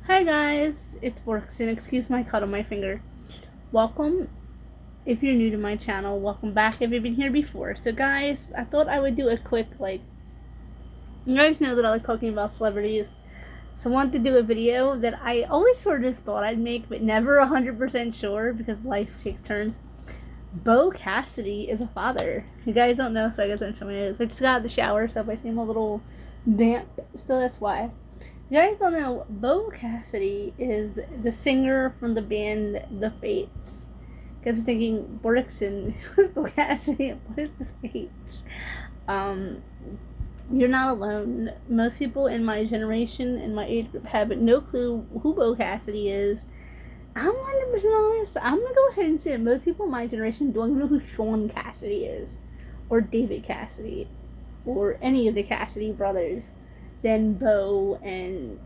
Hi guys, it's Borkson. Excuse my cut on my finger. Welcome if you're new to my channel. Welcome back if you've been here before. So guys, I thought I would do a quick you guys know that I like talking about celebrities. So I wanted to do a video that I always sort of thought I'd make, but never 100% sure because life takes turns. Beau Cassidy is a father. You guys don't know, so I guess I'm showing it. I just got out of the shower, so if I seem a little damp, so that's why. You guys don't know, Beau Cassidy is the singer from the band The Fates. Because I'm thinking, Borkson, who's Beau Cassidy? What is The Fates? Um, you're not alone. Most people in my generation and my age group have no clue who Beau Cassidy is. I'm 100% honest. I'm gonna go ahead and say that most people in my generation don't even know who Sean Cassidy is, or David Cassidy, or any of the Cassidy brothers. Than Beau and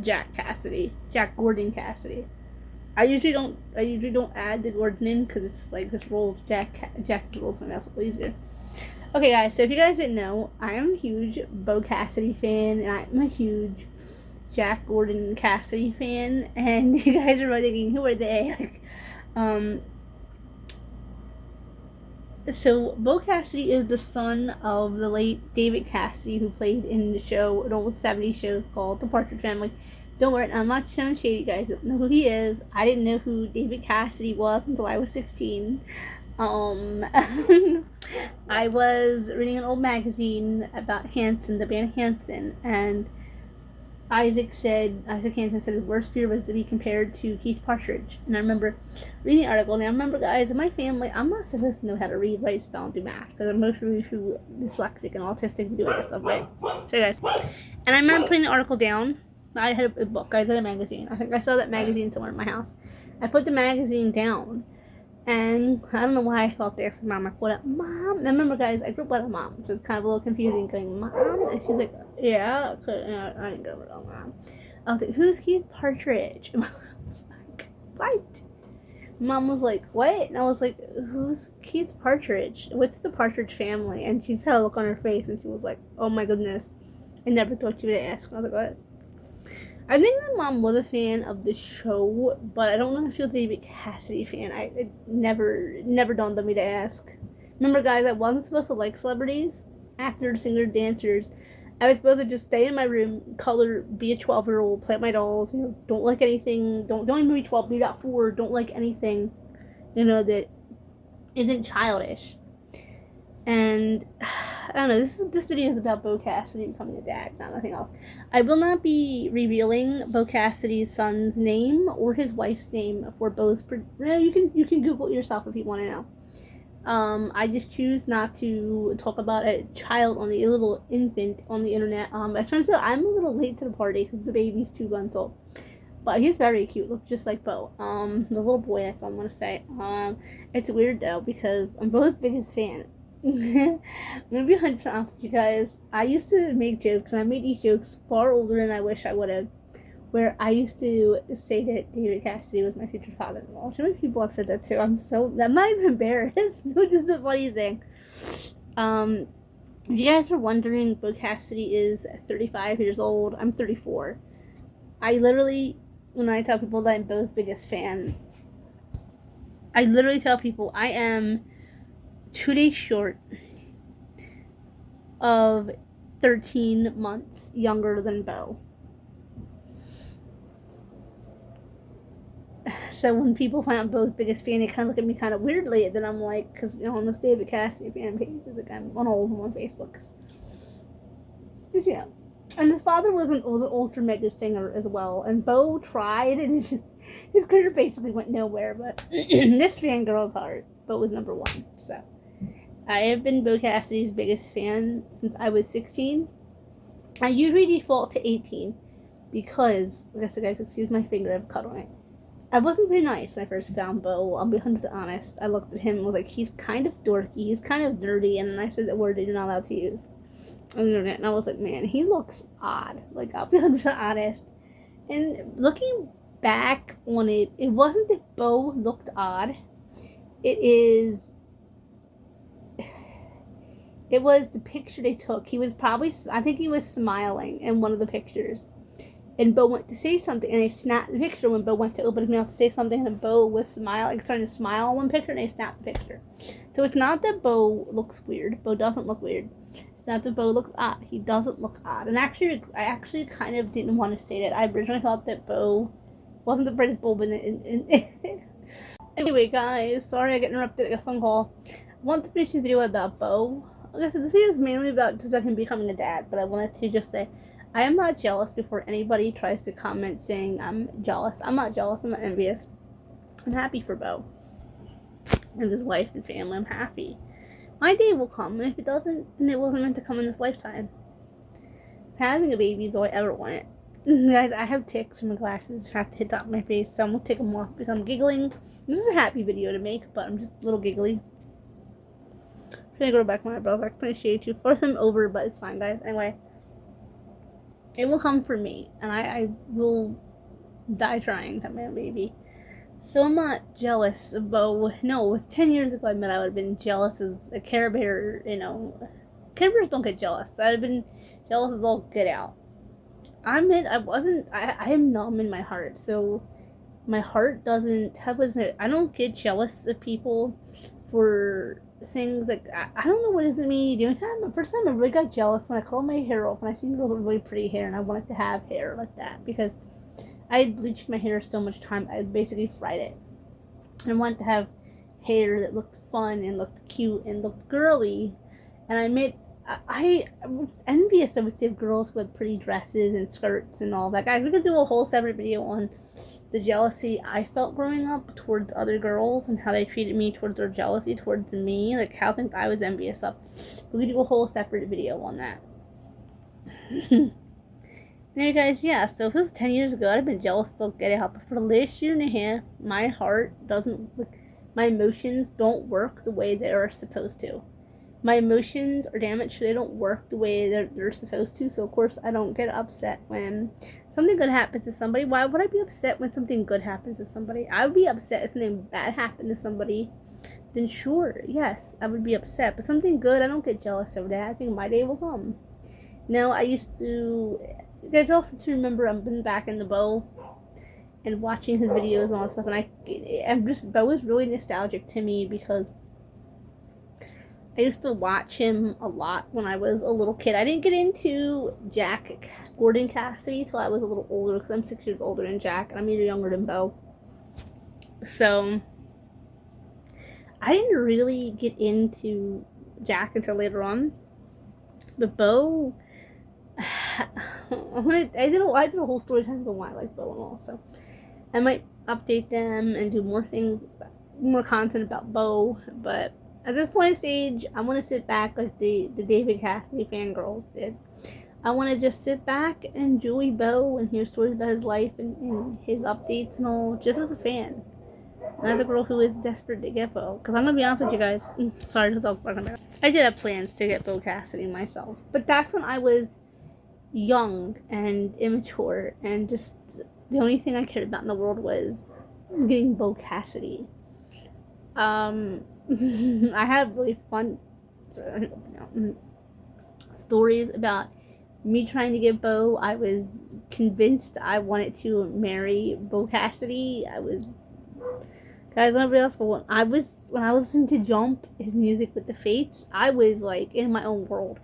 Jack Gordon Cassidy. I usually don't add the Gordon in because it's like this rolls Jack rolls my mouth a little easier. Okay, guys. So if you guys didn't know, I am a huge Beau Cassidy fan, and I'm a huge Jack Gordon Cassidy fan. And you guys are probably thinking, who are they? So Beau Cassidy is the son of the late David Cassidy, who played in the show, an old 70s show called The Partridge Family. Don't worry, I'm not showing shady, guys. Don't know who he is. I didn't know who David Cassidy was until I was 16. I was reading an old magazine about Hanson, the band Hanson, and Isaac Hansen said his worst fear was to be compared to Keith Partridge. And I remember reading the article, and I remember, guys, in my family, I'm not supposed to know how to read, write, spell, and do math, because I'm mostly too dyslexic and autistic to do all this stuff, right? So, guys, and I remember putting the article down. I had a book, guys, I had a magazine. I think I saw that magazine somewhere in my house. I put the magazine down, and I don't know why I thought this. Mom, like, what up, Mom? And I remember, guys, I grew up with a mom, so it's kind of a little confusing going, Mom? And she's like, yeah, I didn't go with Mom. I was like, who's Keith Partridge? And Mom was like, what? Mom was like, what? And I was like, who's Keith Partridge? What's the Partridge family? And she had a look on her face, and she was like, oh my goodness. I never thought you would ask. I was like, what? I think my mom was a fan of the show, but I don't know if she was a David Cassidy fan. It never dawned on me to ask. Remember, guys, I wasn't supposed to like celebrities, actors, singers, dancers. I was supposed to just stay in my room, color, be a 12-year-old, play with my dolls. Don't like anything. Don't even be 12. Be that 4. Don't like anything, that isn't childish. And I don't know. This video is about Beau Cassidy becoming a dad, not nothing else. I will not be revealing Beau Cassidy's son's name or his wife's name for Beau's. You can Google it yourself if you want to know. I just choose not to talk about a little infant on the internet. It turns out I'm a little late to the party because the baby's 2 months old. But he's very cute, looks just like Beau. The little boy, that's all I'm gonna say. It's weird though because I'm Beau's biggest fan. I'm gonna be 100% honest with you guys. I used to make jokes, and I made these jokes far older than I wish I would have. Where I used to say that David Cassidy was my future father-in-law. Too many people have said that too. I'm not even embarrassed, which is the funny thing. If you guys were wondering, Beau Cassidy is 35 years old. I'm 34. I literally, when I tell people that I'm Beau's biggest fan, I literally tell people I am 2 days short of 13 months younger than Beau. So when people find out Beau's biggest fan, they kind of look at me kind of weirdly. Then I'm like, because on the David Cassidy fan page, like I'm on all of them on Facebook. Cause yeah, and his father was an ultra mega singer as well, and Beau tried, and his career basically went nowhere. But this fangirl's heart, Beau was number 1. So. I have been Beau Cassidy's biggest fan since I was 16. I usually default to 18 because, like I said, guys, excuse my finger, I have a cut on it. I wasn't very nice when I first found Beau. I'll be 100% honest. I looked at him and was like, he's kind of dorky, he's kind of nerdy, and then I said the word that you're not allowed to use on the internet, and I was like, man, he looks odd. Like, I'll be 100% honest. And looking back on it, it wasn't that Beau looked odd. It was the picture they took. I think he was smiling in one of the pictures. and Beau went to say something, and they snapped the picture when Beau went to open his mouth to say something, and Beau was smiling, starting to smile on one picture, and they snapped the picture. So it's not that Beau looks weird. Beau doesn't look weird. It's not that Beau looks odd. He doesn't look odd. And actually, I actually kind of didn't want to say that. I originally thought that Beau wasn't the brightest bulb Anyway, guys, sorry I got interrupted. I got a phone call. I want to finish this video about Beau. Okay, so this video is mainly about just about him becoming a dad, but I wanted to just say, I am not jealous before anybody tries to comment saying I'm jealous. I'm not jealous. I'm not envious. I'm happy for Beau and his wife and family. I'm happy. My day will come, and if it doesn't, then it wasn't meant to come in this lifetime. Having a baby is all I ever wanted. Guys, I have ticks from my glasses. I have to hit top of my face, so I'm going to take them off because I'm giggling. This is a happy video to make, but I'm just a little giggly. I'm going to go back to my eyebrows. I can shade you. Force them over, but it's fine, guys. Anyway. It will come for me, and I will die trying to have my own baby. So I'm not jealous of Beau. No, it was 10 years ago I met. I would have been jealous as a Care Bear, Care Bears don't get jealous. I'd have been jealous as all get out. I am numb in my heart, so my heart doesn't, I don't get jealous of people for things like, I don't know what is in me. First time I really got jealous when I cut all my hair off and I seen girls with really pretty hair and I wanted to have hair like that because I had bleached my hair so much time I basically fried it. And I wanted to have hair that looked fun and looked cute and looked girly. And I was envious, I would say, of girls with pretty dresses and skirts and all that. Guys, we could do a whole separate video on the jealousy I felt growing up towards other girls and how they treated me towards their jealousy towards me, like how things I was envious of. We could do a whole separate video on that. Anyway, guys, yeah, so if this was 10 years ago, I'd have been jealous to get it out. But for the last year and a half, my heart doesn't, my emotions don't work the way they are supposed to. My emotions are damaged, so they don't work the way they're supposed to. So, of course, I don't get upset when something good happens to somebody. Why would I be upset when something good happens to somebody? I would be upset if something bad happened to somebody. Then sure, yes, I would be upset. But something good, I don't get jealous over that. I think my day will come. I used to... You guys also to remember I've been back in the Beau and watching his videos and all that stuff. And Beau is really nostalgic to me because I used to watch him a lot when I was a little kid. I didn't get into Jack Gordon Cassidy till I was a little older because I'm 6 years older than Jack and I'm a year younger than Beau. So I didn't really get into Jack until later on. But Beau, I did a whole story time on why I like Beau and all. So I might update them and do more things, more content about Beau, but at this point in stage, I want to sit back like the David Cassidy fangirls did. I want to just sit back and enjoy Beau and hear stories about his life and his updates and all, just as a fan. And as a girl who is desperate to get Beau. Because I'm going to be honest with you guys. Sorry to talk about it. I did have plans to get Beau Cassidy myself. But that's when I was young and immature. And just the only thing I cared about in the world was getting Beau Cassidy. I have really fun stories about me trying to get Beau. I was convinced I wanted to marry Beau Cassidy. Guys, nobody else, but when I was listening to Jump, his music with the Fates, I was like in my own world.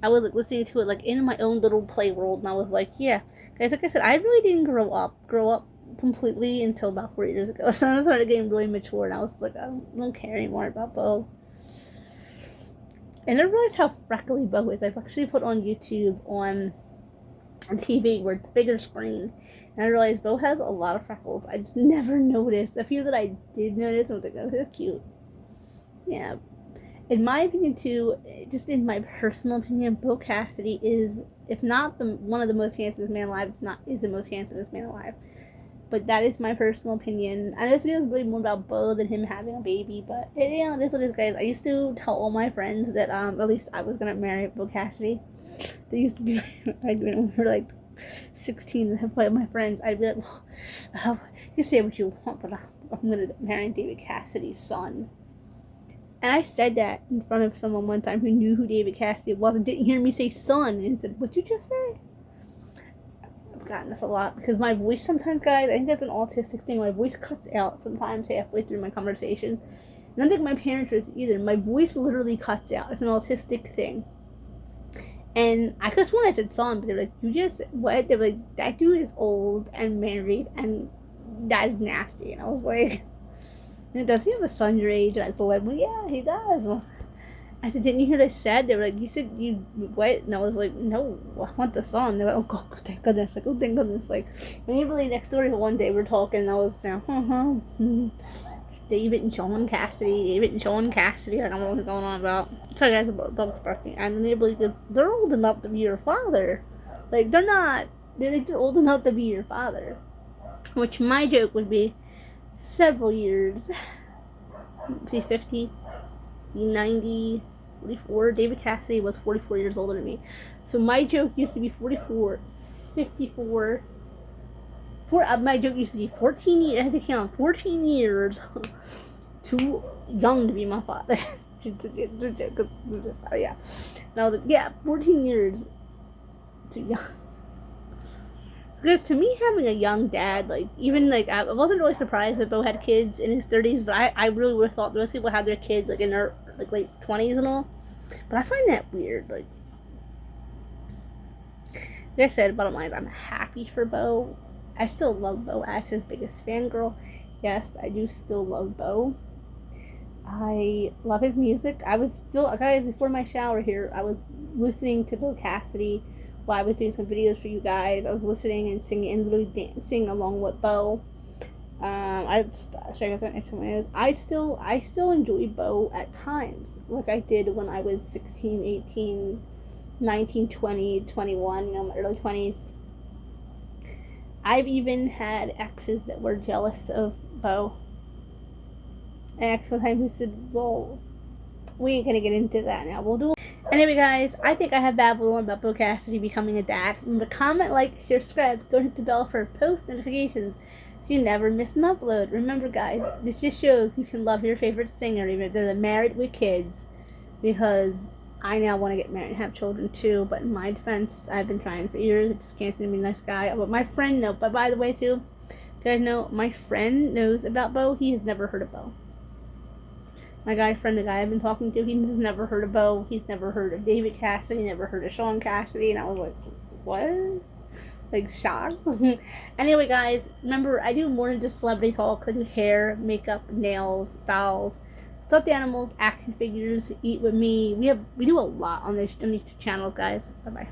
I was like listening to it like in my own little play world, and I was like, yeah. Guys, like I said, I really didn't grow up completely until about 4 years ago. So I started getting really mature and I was like, I don't care anymore about Beau. And I realized how freckly Beau is. I've actually put on YouTube on TV where it's a bigger screen. And I realized Beau has a lot of freckles. I just never noticed. A few that I did notice, I was like, oh, they're cute. Yeah. In my opinion too, just in my personal opinion, Beau Cassidy is, if not one of the most handsomest man alive, if not is the most handsomest man alive. But that is my personal opinion. I know this video is really more about Beau than him having a baby, but it is what it is, guys. I used to tell all my friends that at least I was gonna marry Beau Cassidy. They used to be like, when we were like 16 and have played with my friends, I'd be like, well, you say what you want, but I'm gonna marry David Cassidy's son. And I said that in front of someone one time who knew who David Cassidy was and didn't hear me say son and said, what'd you just say? gotten this a lot because my voice sometimes, guys, I think that's an autistic thing. My voice cuts out sometimes halfway through my conversation. And I don't think my parents are either. My voice literally cuts out. It's an autistic thing. And I could have sworn I said son, but they're like, you just, what? They're like, that dude is old and married and that is nasty. And I was like, does he have a son your age? And I told them, well, yeah, he does. I said, didn't you hear what I said? They were like, you said you what? And I was like, no, I want the son. They were like, oh, God, thank goodness. Like, oh, thank goodness. Like, immediately next door, one day we're talking, and I was, David and Sean Cassidy. Like, I don't know what's going on about. Sorry, guys, about dogs barking. And then they're old enough to be your father. Like, they're not. They're old enough to be your father. Which my joke would be several years. See, 50. 90, 44. David Cassidy was 44 years older than me. So my joke used to be 44, 54. My joke used to be 14 years. I had to count 14 years too young to be my father. Yeah. And I was like, yeah, 14 years too young. Because to me, having a young dad, like, even, like, I wasn't really surprised that Beau had kids in his 30s, but I really would have thought most people had their kids, like, in their, like, late 20s and all. But I find that weird, like I said, bottom line is I'm happy for Beau. I still love Beau as his biggest fangirl. Yes, I do still love Beau. I love his music. I was still, guys, before my shower here, I was listening to Beau Cassidy while I was doing some videos for you guys. I was listening and singing and literally dancing along with Beau. I still enjoy Beau at times, like I did when I was 16, 18, 19, 20, 21, my early 20s. I've even had exes that were jealous of Beau. An ex one time who said, well, we ain't gonna get into that now. We'll do. Anyway, guys, I think I have babbled on about Beau Cassidy becoming a dad. Remember, comment, like, share, subscribe. Go hit the bell for post notifications so you never miss an upload. Remember, guys, this just shows you can love your favorite singer even if they're married with kids. Because I now want to get married and have children too. But in my defense, I've been trying for years. I just can't seem to be a nice guy. But my friend knows. But by the way, too, you guys know my friend knows about Beau. He has never heard of Beau. My the guy I've been talking to, he has never heard of Beau. He's never heard of David Cassidy, never heard of Sean Cassidy, and I was like, what? Like, shocked. Anyway, guys, remember, I do more than just celebrity talks. I do hair, makeup, nails, dolls, stuffed animals, action figures, eat with me. We do a lot on these channels, guys. Bye-bye.